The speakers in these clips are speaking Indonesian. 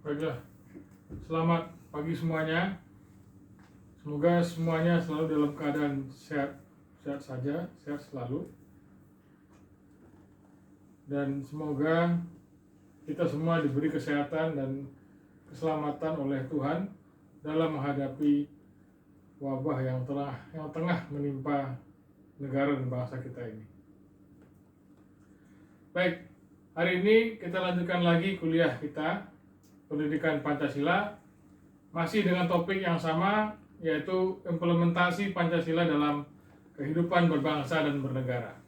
Baiklah, selamat pagi semuanya. Semoga semuanya selalu dalam keadaan sehat, sehat saja, sehat selalu. Dan semoga kita semua diberi kesehatan dan keselamatan oleh Tuhan dalam menghadapi wabah yang tengah menimpa negara dan bangsa kita ini. Baik, hari ini kita lanjutkan lagi kuliah kita, Pendidikan Pancasila, masih dengan topik yang sama, yaitu implementasi Pancasila dalam kehidupan berbangsa dan bernegara.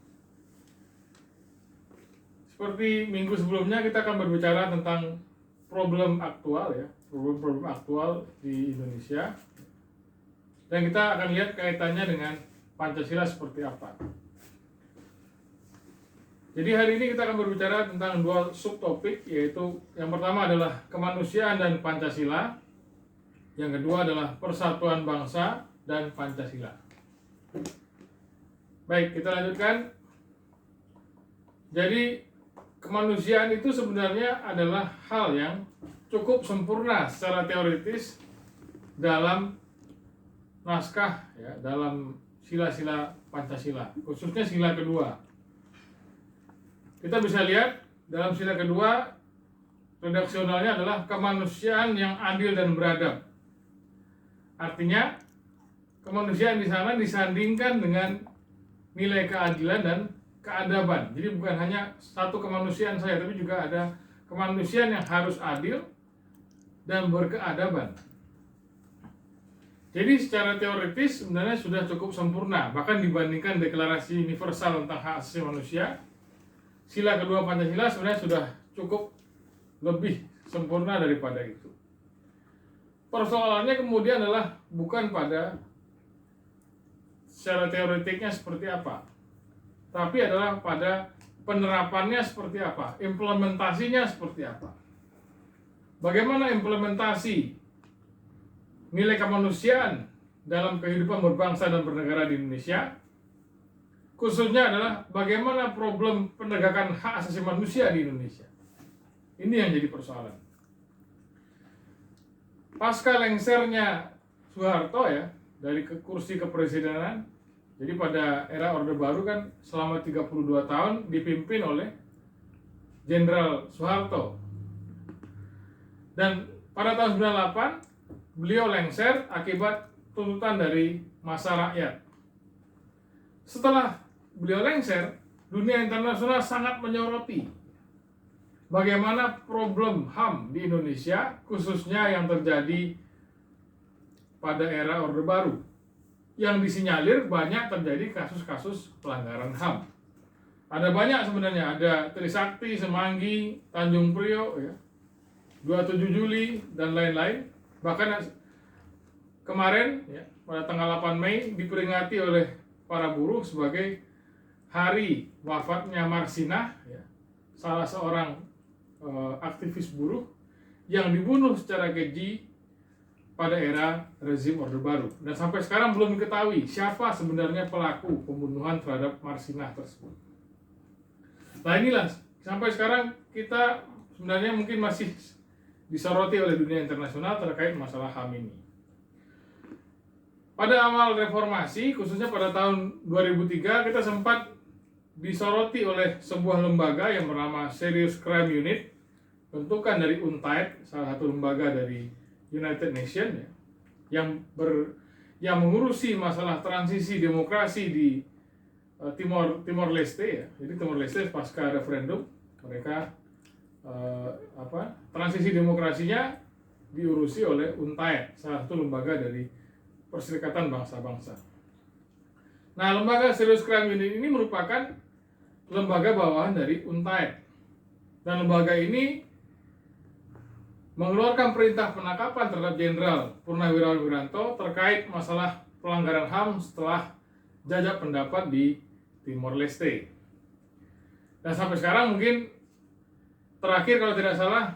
Seperti minggu sebelumnya, kita akan berbicara tentang problem aktual, problem aktual di Indonesia, dan kita akan lihat kaitannya dengan Pancasila seperti apa. Jadi hari ini kita akan berbicara tentang dua subtopik, yaitu yang pertama adalah kemanusiaan dan Pancasila, yang kedua adalah persatuan bangsa dan Pancasila. Baik, kita lanjutkan. Jadi kemanusiaan itu sebenarnya adalah hal yang cukup sempurna secara teoritis dalam naskah, dalam sila-sila Pancasila, khususnya sila kedua. Kita bisa lihat dalam sila kedua, redaksionalnya adalah kemanusiaan yang adil dan beradab. Artinya kemanusiaan di sana disandingkan dengan nilai keadilan dan keadaban. Jadi bukan hanya satu kemanusiaan saja, tapi juga ada kemanusiaan yang harus adil dan berkeadaban. Jadi secara teoritis sebenarnya sudah cukup sempurna, bahkan dibandingkan Deklarasi Universal tentang Hak Asasi Manusia, sila kedua Pancasila sebenarnya sudah cukup lebih sempurna daripada itu. Persoalannya kemudian adalah bukan pada secara teoretiknya seperti apa, tapi adalah pada penerapannya seperti apa, implementasinya seperti apa. Bagaimana implementasi nilai kemanusiaan dalam kehidupan berbangsa dan bernegara di Indonesia? Khususnya adalah bagaimana problem penegakan hak asasi manusia di Indonesia. Ini yang jadi persoalan. Pasca lengsernya Soeharto dari kursi kepresidenan, jadi pada era Orde Baru kan selama 32 tahun dipimpin oleh Jenderal Soeharto. Dan pada tahun 98 beliau lengser akibat tuntutan dari massa rakyat. Setelah beliau lengser, dunia internasional sangat menyoroti bagaimana problem HAM di Indonesia, khususnya yang terjadi pada era Orde Baru, yang disinyalir banyak terjadi kasus-kasus pelanggaran HAM. Ada banyak sebenarnya, ada Trisakti, Semanggi, Tanjung Priok, 27 Juli, dan lain-lain. Bahkan kemarin, pada tanggal 8 Mei, diperingati oleh para buruh sebagai hari wafatnya Marsinah, salah seorang aktivis buruh yang dibunuh secara keji pada era rezim Orde Baru. Dan sampai sekarang belum diketahui siapa sebenarnya pelaku pembunuhan terhadap Marsinah tersebut. Nah inilah, sampai sekarang kita sebenarnya mungkin masih disoroti oleh dunia internasional terkait masalah HAM ini. Pada awal reformasi, khususnya pada tahun 2003, kita sempat disoroti oleh sebuah lembaga yang bernama Serious Crime Unit, bentukan dari UNTAID, salah satu lembaga dari United Nations, yang mengurusi masalah transisi demokrasi di Timor Leste. Jadi Timor Leste pasca referendum, mereka transisi demokrasinya diurusi oleh UNTAID, salah satu lembaga dari Perserikatan Bangsa-Bangsa. Nah, lembaga Serious Crime Unit ini merupakan lembaga bawahan dari UNTAID. Dan lembaga ini mengeluarkan perintah penangkapan terhadap Jenderal Purnawirawan Wiranto terkait masalah pelanggaran HAM setelah jajak pendapat di Timor Leste. Dan sampai sekarang mungkin terakhir kalau tidak salah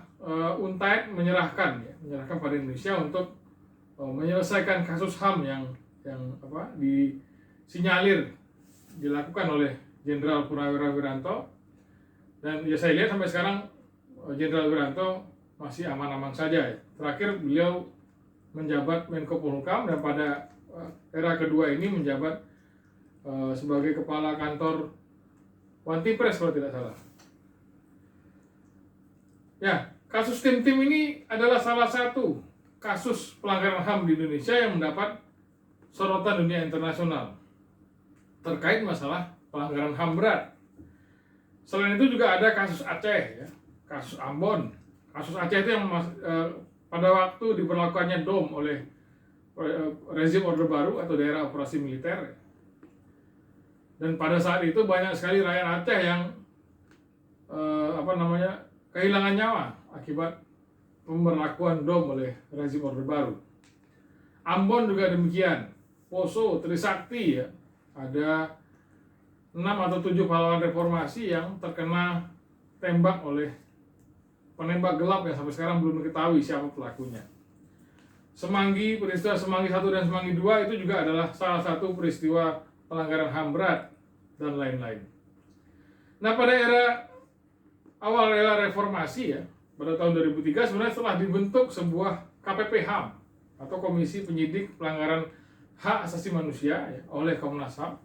UNTAID menyerahkan pada Indonesia untuk menyelesaikan kasus HAM yang disinyalir dilakukan oleh Jenderal Purnawirawan Wiranto. Dan saya lihat sampai sekarang Jenderal Wiranto masih aman-aman saja ya. Terakhir beliau menjabat Menko Polhukam dan pada era kedua ini menjabat sebagai kepala kantor Wantimpres kalau tidak salah. Ya, kasus tim-tim ini adalah salah satu kasus pelanggaran HAM di Indonesia yang mendapat sorotan dunia internasional terkait masalah pelanggaran HAM berat. Selain itu juga ada kasus Aceh, ya, kasus Ambon. Kasus Aceh itu yang pada waktu diberlakukannya DOM oleh rezim Orde Baru atau daerah operasi militer. Dan pada saat itu banyak sekali rakyat Aceh yang kehilangan nyawa akibat pemberlakuan DOM oleh rezim Orde Baru. Ambon juga demikian. Poso, Trisakti ya. Ada 6 atau 7 pahlawan reformasi yang terkena tembak oleh penembak gelap yang sampai sekarang belum diketahui siapa pelakunya. Semanggi, peristiwa Semanggi 1 dan Semanggi 2 itu juga adalah salah satu peristiwa pelanggaran HAM berat dan lain-lain. Nah, pada awal era reformasi ya, pada tahun 2003 sebenarnya telah dibentuk sebuah KPP HAM atau Komisi Penyidik Pelanggaran Hak Asasi Manusia ya, oleh Komnas HAM.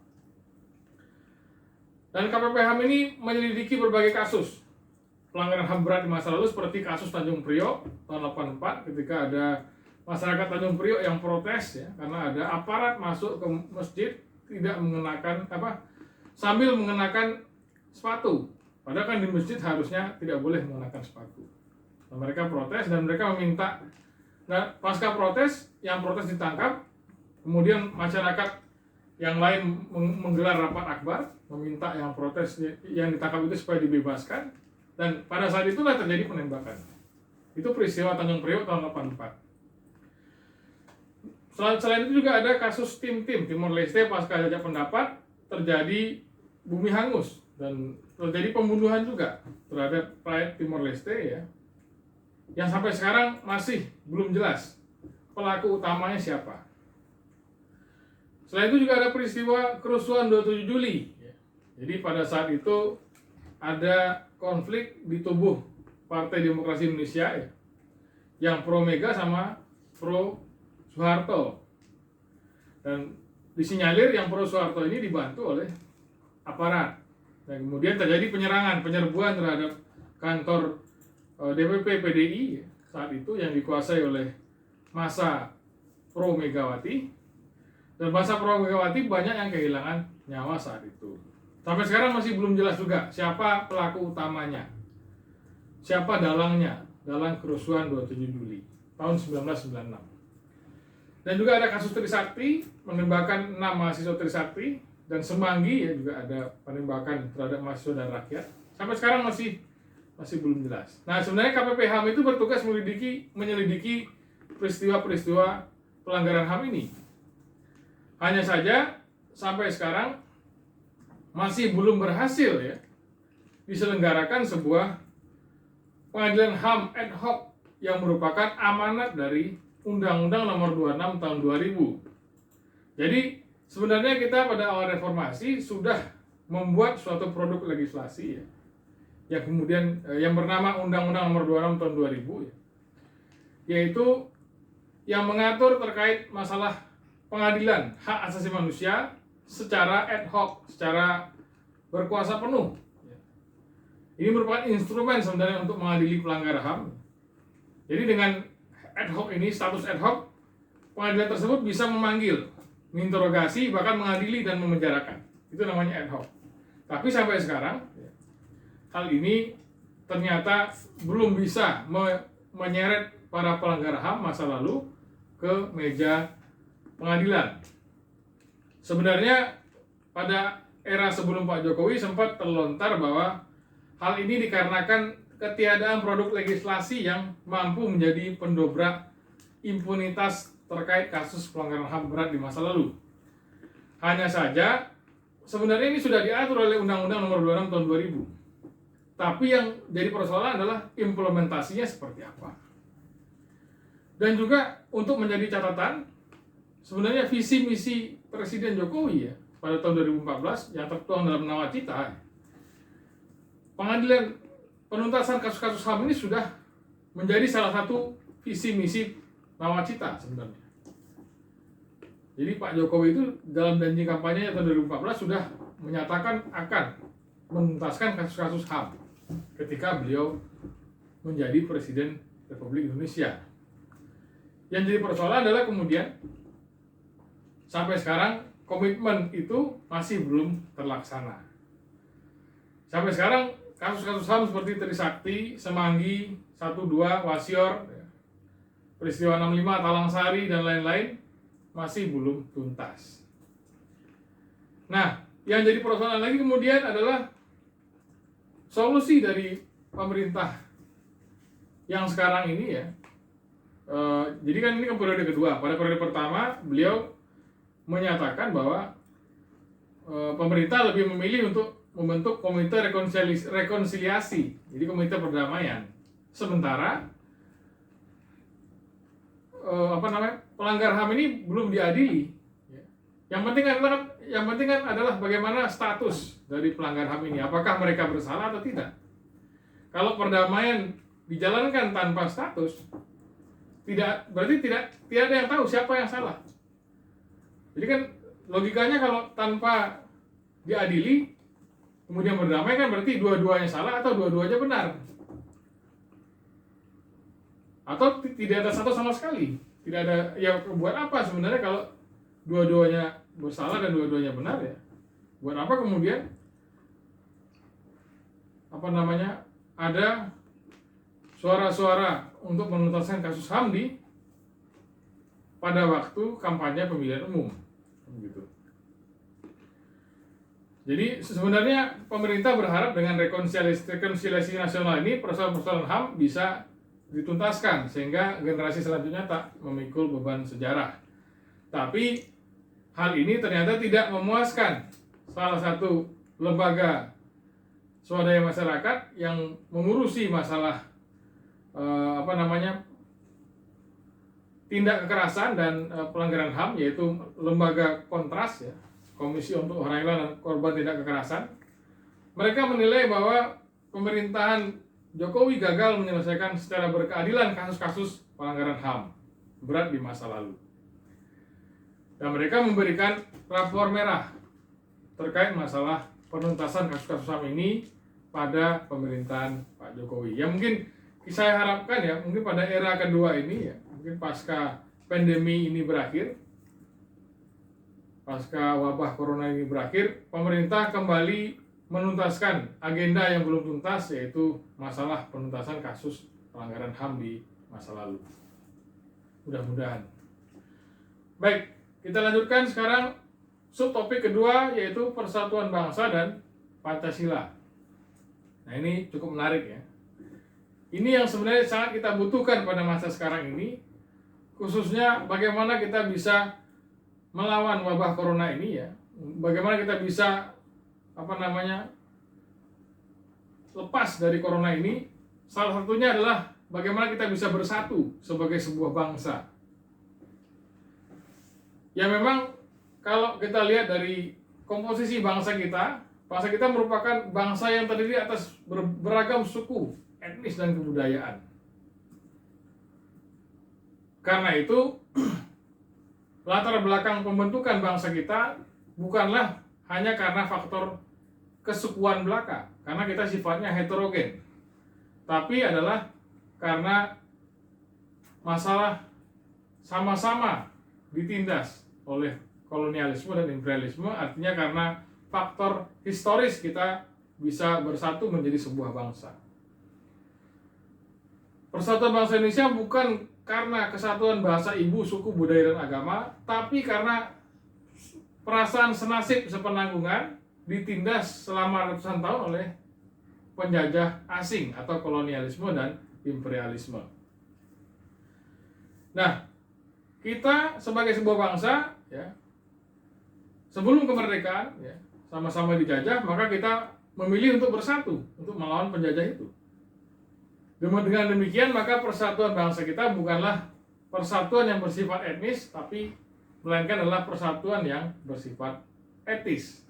Dan KPP HAM ini menyelidiki berbagai kasus pelanggaran HAM berat di masa lalu seperti kasus Tanjung Priok tahun 84 ketika ada masyarakat Tanjung Priok yang protes ya karena ada aparat masuk ke masjid tidak mengenakan sambil mengenakan sepatu. Padahal kan di masjid harusnya tidak boleh mengenakan sepatu. Nah, mereka protes dan mereka meminta. Nah, pasca protes, yang protes ditangkap, kemudian masyarakat yang lain menggelar rapat akbar, meminta yang protes yang ditangkap itu supaya dibebaskan. Dan pada saat itulah terjadi penembakan. Itu peristiwa Tanjung Priok tahun 84. Selain itu juga ada kasus tim-tim Timor Leste pasca jajak pendapat terjadi bumi hangus dan terjadi pembunuhan juga terhadap rakyat Timor Leste ya, yang sampai sekarang masih belum jelas pelaku utamanya siapa. Selain itu juga ada peristiwa kerusuhan 27 Juli. Jadi pada saat itu ada konflik di tubuh Partai Demokrasi Indonesia ya, yang pro Mega sama pro Soeharto. Dan disinyalir yang pro Soeharto ini dibantu oleh aparat. Dan kemudian terjadi penyerbuan terhadap kantor DPP PDI saat itu yang dikuasai oleh massa pro Megawati. Dan massa pro Megawati banyak yang kehilangan nyawa saat itu. Sampai sekarang masih belum jelas juga siapa pelaku utamanya, siapa dalangnya dalam kerusuhan 27 Juli tahun 1996. Dan juga ada kasus Trisakti, menembakkan 6 mahasiswa Trisakti, dan Semanggi ya juga ada penembakan terhadap mahasiswa dan rakyat. Sampai sekarang masih belum jelas. Nah, sebenarnya KPP HAM itu bertugas menyelidiki peristiwa-peristiwa pelanggaran HAM ini. Hanya saja sampai sekarang masih belum berhasil ya diselenggarakan sebuah pengadilan HAM ad hoc yang merupakan amanat dari Undang-Undang Nomor 26 Tahun 2000. Jadi sebenarnya kita pada awal reformasi sudah membuat suatu produk legislasi ya, yang kemudian yang bernama Undang-Undang Nomor 26 Tahun 2000 ya, yaitu yang mengatur terkait masalah pengadilan hak asasi manusia secara ad hoc, secara berkuasa penuh. Ini merupakan instrumen sebenarnya untuk mengadili pelanggaran HAM. Jadi dengan ad hoc ini, status ad hoc, pengadilan tersebut bisa memanggil, menginterogasi, bahkan mengadili dan memenjarakan. Itu namanya ad hoc. Tapi sampai sekarang, hal ini ternyata belum bisa menyeret para pelanggar HAM masa lalu ke meja pengadilan. Sebenarnya pada era sebelum Pak Jokowi sempat terlontar bahwa hal ini dikarenakan ketiadaan produk legislasi yang mampu menjadi pendobrak impunitas terkait kasus pelanggaran HAM berat di masa lalu. Hanya saja, sebenarnya ini sudah diatur oleh Undang-Undang Nomor 26 Tahun 2000. Tapi yang jadi persoalan adalah implementasinya seperti apa. Dan juga untuk menjadi catatan, sebenarnya visi misi Presiden Jokowi ya pada tahun 2014 yang tertuang dalam Nawacita, pengadilan penuntasan kasus-kasus HAM ini sudah menjadi salah satu visi misi nawacita sebenarnya. Jadi Pak Jokowi itu dalam janji kampanye tahun 2014 sudah menyatakan akan menuntaskan kasus-kasus HAM ketika beliau menjadi Presiden Republik Indonesia. Yang jadi persoalan adalah kemudian sampai sekarang komitmen itu masih belum terlaksana. Sampai sekarang kasus-kasus HAM seperti Trisakti, Semanggi, 12, Wasior, peristiwa 65, Talang Sari, dan lain-lain masih belum tuntas. Nah, yang jadi persoalan lagi kemudian adalah solusi dari pemerintah yang sekarang ini ya. Jadi kan ini periode kedua. Pada periode pertama beliau menyatakan bahwa pemerintah lebih memilih untuk membentuk komite rekonsiliasi, jadi komite perdamaian. Sementara pelanggar HAM ini belum diadili. Yang penting kan adalah bagaimana status dari pelanggar HAM ini, apakah mereka bersalah atau tidak. Kalau perdamaian dijalankan tanpa status, berarti tidak ada yang tahu siapa yang salah. Jadi kan logikanya kalau tanpa diadili kemudian berdamai kan berarti dua-duanya salah atau dua-duanya benar. Atau tidak ada satu sama sekali. Tidak ada, ya buat apa sebenarnya kalau dua-duanya bersalah dan dua-duanya benar ya? Buat apa kemudian ada suara-suara untuk menuntaskan kasus HAM pada waktu kampanye pemilihan umum, gitu. Jadi sebenarnya pemerintah berharap dengan rekonsiliasi nasional ini persoalan-persoalan HAM bisa dituntaskan sehingga generasi selanjutnya tak memikul beban sejarah. Tapi hal ini ternyata tidak memuaskan salah satu lembaga swadaya masyarakat yang mengurusi masalah tindak kekerasan dan pelanggaran HAM, yaitu lembaga Kontras ya, Komisi untuk Orang Hilang dan Korban Tindak Kekerasan. Mereka menilai bahwa pemerintahan Jokowi gagal menyelesaikan secara berkeadilan kasus-kasus pelanggaran HAM berat di masa lalu. Dan mereka memberikan rapor merah terkait masalah penuntasan kasus-kasus HAM ini pada pemerintahan Pak Jokowi. Yang mungkin saya harapkan ya, mungkin pada era kedua ini ya, mungkin pasca pandemi ini berakhir, pasca wabah corona ini berakhir, pemerintah kembali menuntaskan agenda yang belum tuntas, yaitu masalah penuntasan kasus pelanggaran HAM di masa lalu. Mudah-mudahan. Baik, kita lanjutkan sekarang subtopik kedua, yaitu persatuan bangsa dan Pancasila. Nah, ini cukup menarik ya. Ini yang sebenarnya sangat kita butuhkan pada masa sekarang ini, khususnya bagaimana kita bisa melawan wabah corona ini ya. Bagaimana kita bisa lepas dari corona ini. Salah satunya adalah bagaimana kita bisa bersatu sebagai sebuah bangsa. Ya memang kalau kita lihat dari komposisi bangsa kita merupakan bangsa yang terdiri atas beragam suku, etnis dan kebudayaan. Karena itu latar belakang pembentukan bangsa kita bukanlah hanya karena faktor kesukuan belaka, karena kita sifatnya heterogen, tapi adalah karena masalah sama-sama ditindas oleh kolonialisme dan imperialisme. Artinya karena faktor historis kita bisa bersatu menjadi sebuah bangsa. Persatuan bangsa Indonesia bukan karena kesatuan bahasa ibu, suku, budaya, dan agama, tapi karena perasaan senasib sepenanggungan ditindas selama ratusan tahun oleh penjajah asing atau kolonialisme dan imperialisme. Nah, kita sebagai sebuah bangsa ya, sebelum kemerdekaan ya, sama-sama dijajah, maka kita memilih untuk bersatu untuk melawan penjajah itu. Dengan demikian, maka persatuan bangsa kita bukanlah persatuan yang bersifat etnis, tapi melainkan adalah persatuan yang bersifat etis.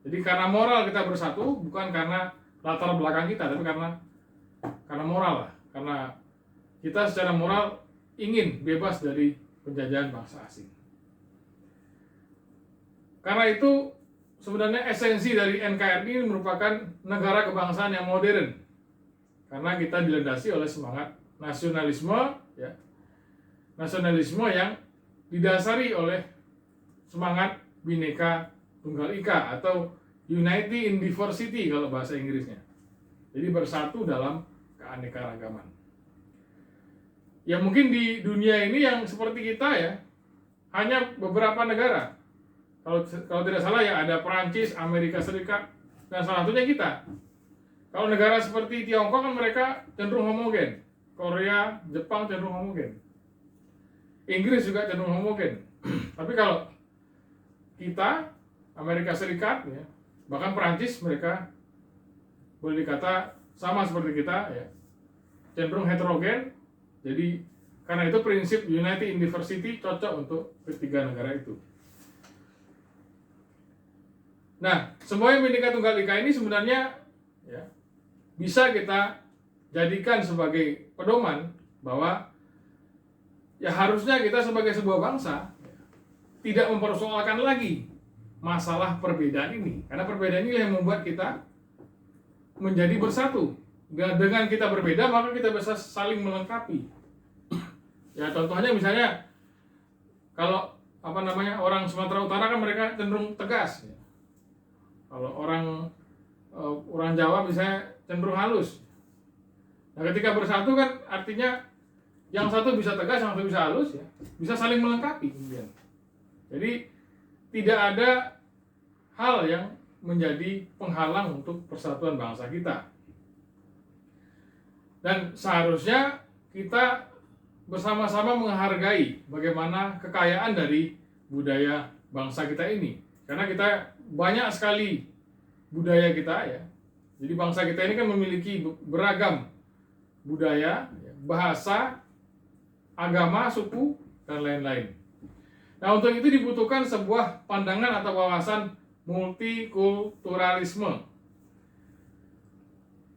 Jadi karena moral kita bersatu, bukan karena latar belakang kita, tapi karena moral lah, karena kita secara moral ingin bebas dari penjajahan bangsa asing. Karena itu sebenarnya esensi dari NKRI ini merupakan negara kebangsaan yang modern. Karena kita dilandasi oleh semangat nasionalisme, ya. Nasionalisme yang didasari oleh semangat Bhinneka Tunggal Ika atau Unity in Diversity kalau bahasa Inggrisnya. Jadi bersatu dalam keanekaragaman. Ya mungkin di dunia ini yang seperti kita ya, hanya beberapa negara. Kalau tidak salah ya ada Perancis, Amerika Serikat, dan salah satunya kita. Kalau negara seperti Tiongkok kan mereka cenderung homogen. Korea, Jepang cenderung homogen. Inggris juga cenderung homogen. Tapi kalau kita, Amerika Serikat, ya, bahkan Perancis mereka boleh dikata sama seperti kita, ya, cenderung heterogen. Jadi karena itu prinsip Unity in Diversity cocok untuk ketiga negara itu. Nah, semua yang Bhinneka Tunggal Ika ini sebenarnya ya, bisa kita jadikan sebagai pedoman bahwa ya harusnya kita sebagai sebuah bangsa ya, tidak mempersoalkan lagi masalah perbedaan ini. Karena perbedaan ini yang membuat kita menjadi bersatu. Dengan kita berbeda maka kita bisa saling melengkapi. Ya contohnya misalnya kalau orang Sumatera Utara kan mereka cenderung tegas. Ya. Kalau orang Jawa misalnya cenderung halus. Nah, ketika bersatu kan artinya yang satu bisa tegas, yang satu bisa halus, ya, bisa saling melengkapi kemudian. Jadi tidak ada hal yang menjadi penghalang untuk persatuan bangsa kita. Dan seharusnya kita bersama-sama menghargai bagaimana kekayaan dari budaya bangsa kita ini. Karena kita banyak sekali budaya kita ya. Jadi bangsa kita ini kan memiliki beragam budaya, bahasa, agama, suku, dan lain-lain. Nah, untuk itu dibutuhkan sebuah pandangan atau wawasan multikulturalisme.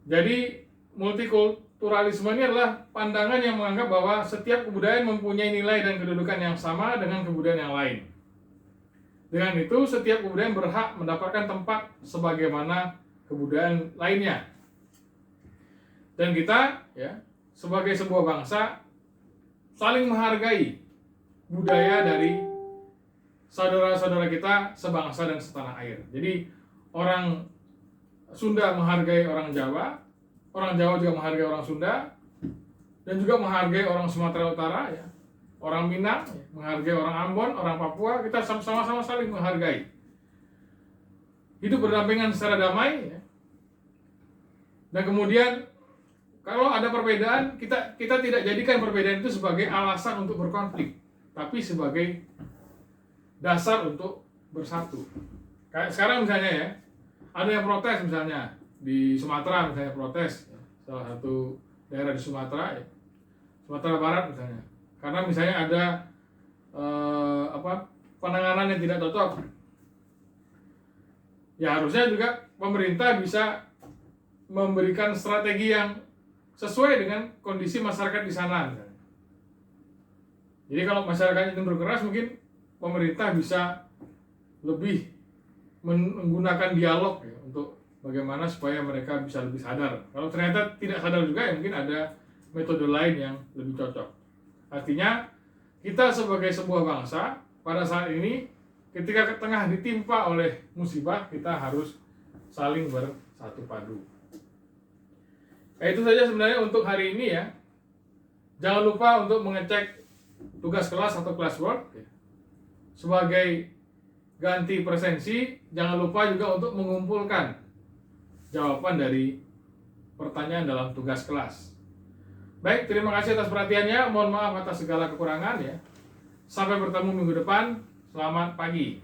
Jadi multikulturalisme ini adalah pandangan yang menganggap bahwa setiap kebudayaan mempunyai nilai dan kedudukan yang sama dengan kebudayaan yang lain. Dengan itu, setiap kebudayaan berhak mendapatkan tempat sebagaimana kebudayaan lainnya. Dan kita, ya, sebagai sebuah bangsa, saling menghargai budaya dari saudara-saudara kita sebangsa dan setanah air. Jadi, orang Sunda menghargai orang Jawa juga menghargai orang Sunda, dan juga menghargai orang Sumatera Utara, ya. Orang Minang menghargai orang Ambon, orang Papua, kita sama-sama saling menghargai. Hidup berdampingan secara damai. Ya. Dan kemudian kalau ada perbedaan, kita tidak jadikan perbedaan itu sebagai alasan untuk berkonflik, tapi sebagai dasar untuk bersatu. Kayak sekarang misalnya ya, ada yang protes misalnya di Sumatera misalnya protes, ya. Salah satu daerah di Sumatera, ya. Sumatera Barat misalnya. Karena misalnya ada penanganan yang tidak cocok, ya harusnya juga pemerintah bisa memberikan strategi yang sesuai dengan kondisi masyarakat di sana. Jadi kalau masyarakatnya cenderung keras, mungkin pemerintah bisa lebih menggunakan dialog ya, untuk bagaimana supaya mereka bisa lebih sadar. Kalau ternyata tidak sadar juga, ya mungkin ada metode lain yang lebih cocok. Artinya kita sebagai sebuah bangsa pada saat ini ketika tengah ditimpa oleh musibah, kita harus saling bersatu padu. Itu saja sebenarnya untuk hari ini ya. Jangan lupa untuk mengecek tugas kelas atau classwork ya. Sebagai ganti presensi, jangan lupa juga untuk mengumpulkan jawaban dari pertanyaan dalam tugas kelas. Baik, terima kasih atas perhatiannya. Mohon maaf atas segala kekurangan ya. Sampai bertemu minggu depan. Selamat pagi.